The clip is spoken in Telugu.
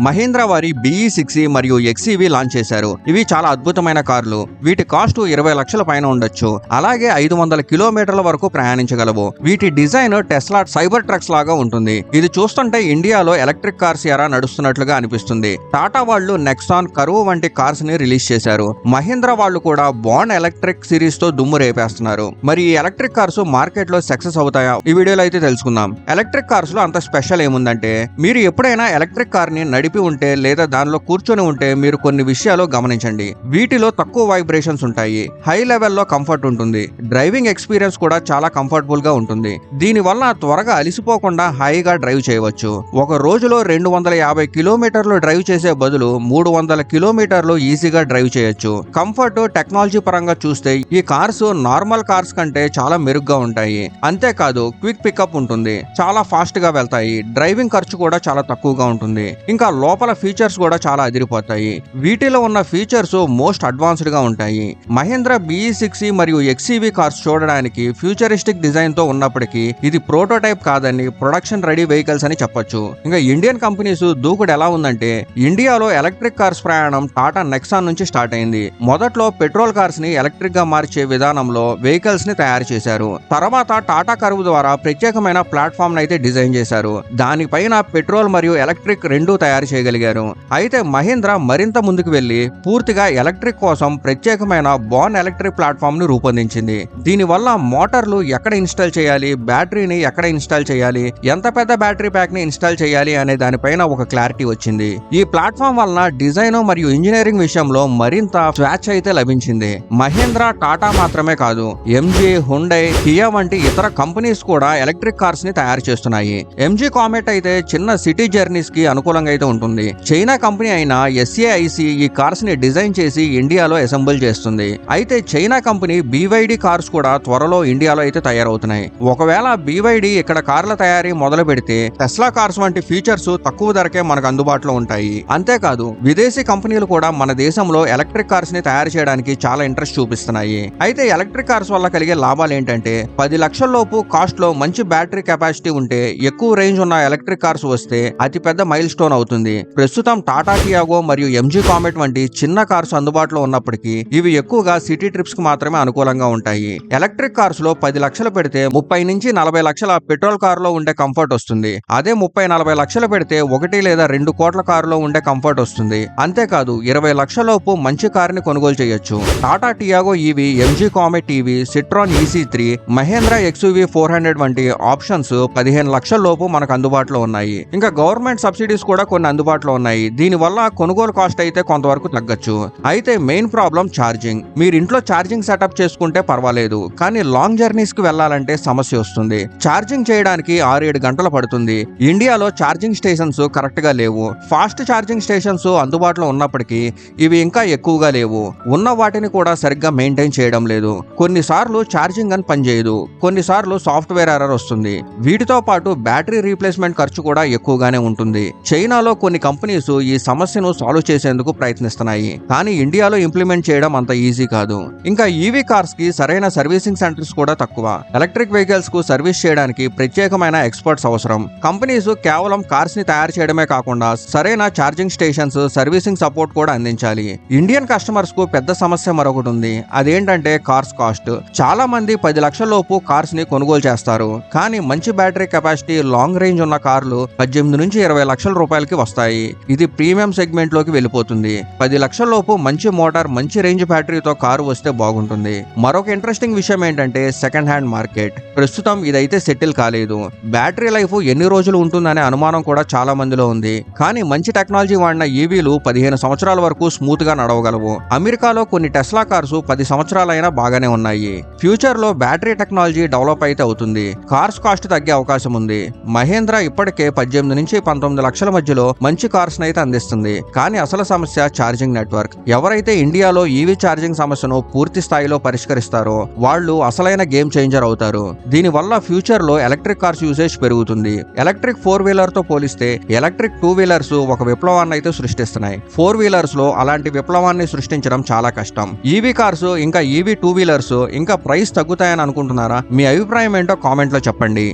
మహీంద్రా వారి BE6 మరియు XEV లాంచ్ చేశారు. ఇవి చాలా అద్భుతమైన కార్లు. వీటి కాస్ట్ 20 లక్షల పైన ఉండొచ్చు. అలాగే 500 కిలోమీటర్ల వరకు ప్రయాణించగలవు. వీటి డిజైన్ టెస్లా సైబర్ ట్రక్స్ లాగా ఉంటుంది. ఇది చూస్తుంటే ఇండియాలో ఎలక్ట్రిక్ కార్స్ ఎరా నడుస్తున్నట్లుగా అనిపిస్తుంది. టాటా వాళ్ళు నెక్సాన్, కరువు వంటి కార్స్ ని రిలీజ్ చేశారు. మహీంద్రా వాళ్ళు కూడా బాండ్ ఎలక్ట్రిక్ సిరీస్ తో దుమ్ము రేపేస్తున్నారు. మరి ఈ ఎలక్ట్రిక్ కార్స్ మార్కెట్ లో సక్సెస్ అవుతాయా? ఈ వీడియోలో అయితే తెలుసుకుందాం. ఎలక్ట్రిక్ కార్స్ లో అంత స్పెషల్ ఏముందంటే, మీరు ఎప్పుడైనా ఎలక్ట్రిక్ కార్ ని నడిపి ఉంటే లేదా దానిలో కూర్చొని ఉంటే మీరు కొన్ని విషయాలు గమనించండి. వీటిలో తక్కువ వైబ్రేషన్స్ ఉంటాయి, హై లెవెల్లో కంఫర్ట్ ఉంటుంది, డ్రైవింగ్ ఎక్స్పీరియన్స్ కూడా చాలా కంఫర్టబుల్ గా ఉంటుంది. దీని వల్ల త్వరగా అలిసిపోకుండా హాయిగా డ్రైవ్ చేయవచ్చు. ఒక రోజులో 250 కిలోమీటర్లు డ్రైవ్ చేసే బదులు 300 కిలోమీటర్లు ఈజీగా డ్రైవ్ చేయొచ్చు. కంఫర్ట్, టెక్నాలజీ పరంగా చూస్తే ఈ కార్స్ నార్మల్ కార్స్ కంటే చాలా మెరుగ్గా ఉంటాయి. అంతేకాదు క్విక్ పికప్ ఉంటుంది, చాలా ఫాస్ట్ గా వెళ్తాయి, డ్రైవింగ్ ఖర్చు కూడా చాలా తక్కువగా ఉంటుంది. ఇంకా లోపల ఫీచర్స్ కూడా చాలా అదిరిపోతాయి. వీటిలో ఉన్న ఫీచర్స్ మోస్ట్ అడ్వాన్స్డ్ గా ఉంటాయి. మహీంద్రా BE6 మరియు XEV కార్స్ చూడడానికి ఫ్యూచరిస్టిక్ డిజైన్ తో ఉన్నప్పటికీ ఇది ప్రోటోటైప్ కాదని ప్రొడక్షన్ రెడీ వెహికల్స్ అని చెప్పొచ్చు. ఇంకా ఇండియన్ కంపెనీస్ దూకుడు ఎలా ఉందంటే, ఇండియాలో ఎలక్ట్రిక్ కార్స్ ప్రయాణం టాటా నెక్సాన్ నుంచి స్టార్ట్ అయింది. మొదట్లో పెట్రోల్ కార్స్ ని ఎలక్ట్రిక్ గా మార్చే విధానంలో వెహికల్స్ ని తయారు చేశారు. తర్వాత టాటా కరువు ద్వారా ప్రత్యేకమైన ప్లాట్ఫామ్ అయితే డిజైన్ చేశారు. దానిపైన పెట్రోల్ మరియు ఎలక్ట్రిక్ రెండూ తయారు చేయగలిగారు. అయితే మహీంద్రా మరింత ముందుకు వెళ్లి పూర్తిగా ఎలక్ట్రిక్ కోసం ప్రత్యేకమైన బాండ్ ఎలక్ట్రిక్ ప్లాట్ఫామ్ ను రూపొందించింది. దీనివల్ల మోటార్లు ఎక్కడ ఇన్స్టాల్ చేయాలి, బ్యాటరీని ఎక్కడ ఇన్స్టాల్ చేయాలి, ఎంత పెద్ద బ్యాటరీ ప్యాక్ ని ఇన్స్టాల్ చేయాలి అనే దానిపైన ఒక క్లారిటీ వచ్చింది. ఈ ప్లాట్ఫామ్ వలన డిజైన్ మరియు ఇంజనీరింగ్ విషయంలో మరింత స్వేచ్ఛ అయితే లభించింది. మహీంద్రా, టాటా మాత్రమే కాదు, MG, హుండై, కియా వంటి ఇతర కంపెనీస్ కూడా ఎలక్ట్రిక్ కార్స్ ని తయారు చేస్తున్నాయి. MG కామెట్ అయితే చిన్న సిటీ జర్నీస్ కి అనుకూలంగా అయితే ఉంటుంది. చైనా కంపెనీ అయిన SAIC ఈ కార్స్ ని డిజైన్ చేసి ఇండియాలో అసెంబుల్ చేస్తుంది. అయితే చైనా కంపెనీ BYD కార్స్ కూడా త్వరలో ఇండియాలో అయితే తయారవుతున్నాయి. ఒకవేళ BYD ఇక్కడ కార్ల తయారీ మొదలు పెడితే టెస్లా కార్స్ వంటి ఫీచర్స్ తక్కువ ధరకే మనకు అందుబాటులో ఉంటాయి. అంతేకాదు విదేశీ కంపెనీలు కూడా మన దేశంలో ఎలక్ట్రిక్ కార్స్ ని తయారు చేయడానికి చాలా ఇంట్రెస్ట్ చూపిస్తున్నాయి. అయితే ఎలక్ట్రిక్ కార్స్ వల్ల కలిగే లాభాలు ఏంటంటే, 10 లక్షల లోపు కాస్ట్ లో మంచి బ్యాటరీ కెపాసిటీ ఉంటే, ఎక్కువ రేంజ్ ఉన్న ఎలక్ట్రిక్ కార్స్ వస్తే అతి పెద్ద మైల్ స్టోన్ అవుతుంది. ప్రస్తుతం టాటా టియాగో మరియు MG కామెట్ వంటి చిన్న కార్స్ అందుబాటులో ఉన్నప్పటికీ ఇవి ఎక్కువగా సిటీ ట్రిప్స్ కు మాత్రమే అనుకూలంగా ఉంటాయి. ఎలక్ట్రిక్ కార్స్ లో 10 లక్షలు పెడితే 30 నుంచి 40 లక్షల పెట్రోల్ కార్ లో ఉండే కంఫర్ట్ వస్తుంది. అదే 30-40 లక్షలు పెడితే 1 లేదా 2 కోట్ల కారులో ఉండే కంఫర్ట్ వస్తుంది. అంతేకాదు 20 లక్షల లోపు మంచి కార్ ని కొనుగోలు చేయొచ్చు. Tata Tiago EV, MG Comet EV, Citroen EC3, Mahindra XUV 400 వంటి ఆప్షన్స్ 15 లక్షల లోపు మనకు అందుబాటులో ఉన్నాయి. ఇంకా గవర్నమెంట్ సబ్సిడీస్ కూడా కొన్ని అందుబాటులో ఉన్నాయి. దీని వల్ల కొనుగోలు కాస్ట్ అయితే కొంతవరకు తగ్గొచ్చు. అయితే మెయిన్ ప్రాబ్లం ఛార్జింగ్. మీరు ఇంట్లో ఛార్జింగ్ సెటప్ చేసుకుంటే పర్వాలేదు, కానీ లాంగ్ జర్నీస్ కి వెళ్లాలంటే సమస్య వస్తుంది. ఛార్జింగ్ చేయడానికి 6-7 గంటలు పడుతుంది. ఇండియాలో ఛార్జింగ్ స్టేషన్స్ కరెక్ట్ గా లేవు. ఫాస్ట్ ఛార్జింగ్ స్టేషన్స్ అందుబాటులో ఉన్నప్పటికీ ఇవి ఇంకా ఎక్కువగా లేవు. ఉన్న వాటిని కూడా సరిగ్గా మెయింటైన్ చేయడం లేదు. కొన్నిసార్లు ఛార్జింగ్ అని పనిచేయదు, కొన్నిసార్లు సాఫ్ట్వేర్ ఎర్రర్ వస్తుంది. వీటితో పాటు బ్యాటరీ రీప్లేస్మెంట్ ఖర్చు కూడా ఎక్కువగానే ఉంటుంది. చైనాలో కొన్ని కంపెనీస్ ఈ సమస్యను సాల్వ్ చేసేందుకు ప్రయత్నిస్తున్నాయి, కానీ ఇండియాలో ఇంప్లిమెంట్ చేయడం అంత ఈజీ కాదు. ఇంకా EV కార్స్ కి సరైన సర్వీసింగ్ సెంటర్స్ కూడా తక్కువ. ఎలక్ట్రిక్ వెహికల్స్ కు సర్వీస్ చేయడానికి ప్రత్యేకమైన ఎక్స్పర్ట్స్ అవసరం. కంపెనీస్ కేవలం కార్స్ ని తయారు చేయడమే కాకుండా సరైన ఛార్జింగ్ స్టేషన్స్, సర్వీసింగ్ సపోర్ట్ కూడా అందించాలి. ఇండియన్ కస్టమర్స్ కు పెద్ద సమస్య మరొకటి ఉంది. అదేంటంటే కార్స్ కాస్ట్. చాలా మంది 10 లక్షల లోపు కార్స్ ని కొనుగోలు చేస్తారు, కానీ మంచి బ్యాటరీ కెపాసిటీ, లాంగ్ రేంజ్ ఉన్న కార్లు 18 నుంచి 20 లక్షల రూపాయలకి వస్తాయి. ఇది ప్రీమియం సెగ్మెంట్ లోకి వెళ్ళిపోతుంది. 10 లక్షల లోపు మంచి మోటార్, మంచి రేంజ్ బ్యాటరీతో కారు వస్తే బాగుంటుంది. మరొక ఇంట్రెస్టింగ్ విషయం ఏంటంటే సెకండ్ హ్యాండ్ మార్కెట్. ప్రస్తుతం ఇదైతే సెటిల్ కాలేదు. బ్యాటరీ లైఫ్ ఎన్ని రోజులు ఉంటుందనే అనుమానం కూడా చాలా మందిలో ఉంది. కానీ మంచి టెక్నాలజీ వాడిన EVలు 15 సంవత్సరాల వరకు స్మూత్ గా నడవగలవు. అమెరికాలో కొన్ని టెస్లా కార్స్ 10 సంవత్సరాలైనా బాగానే ఉన్నాయి. ఫ్యూచర్ లో బ్యాటరీ టెక్నాలజీ డెవలప్ అయితే అవుతుంది. కార్స్ కాస్ట్ తగ్గే అవకాశం ఉంది. మహేంద్రా ఇప్పటికే 18 నుంచి 19 లక్షల మధ్యలో మంచి కార్స్ అయితే అందిస్తుంది. కానీ అసలు సమస్య ఛార్జింగ్ నెట్వర్క్. ఎవరైతే ఇండియాలో EV ఛార్జింగ్ సమస్యను పూర్తి స్థాయిలో పరిష్కరిస్తారో వాళ్ళు అసలైన గేమ్ చేంజర్ అవుతారు. దీని వల్ల ఫ్యూచర్ లో ఎలక్ట్రిక్ కార్స్ యూసేజ్ పెరుగుతుంది. ఎలక్ట్రిక్ 4 వీలర్ తో పోలిస్తే ఎలక్ట్రిక్ 2 వీలర్స్ ఒక విప్లవాన్ని అయితే సృష్టిస్తున్నాయి. 4 వీలర్స్ లో అలాంటి విప్లవాన్ని సృష్టించడం చాలా కష్టం. EV కార్స్ ఇంకా EV 2 వీలర్స్ ఇంకా ప్రైస్ తగ్గుతాయని అనుకుంటున్నారా? మీ అభిప్రాయం ఏంటో కామెంట్ లో చెప్పండి.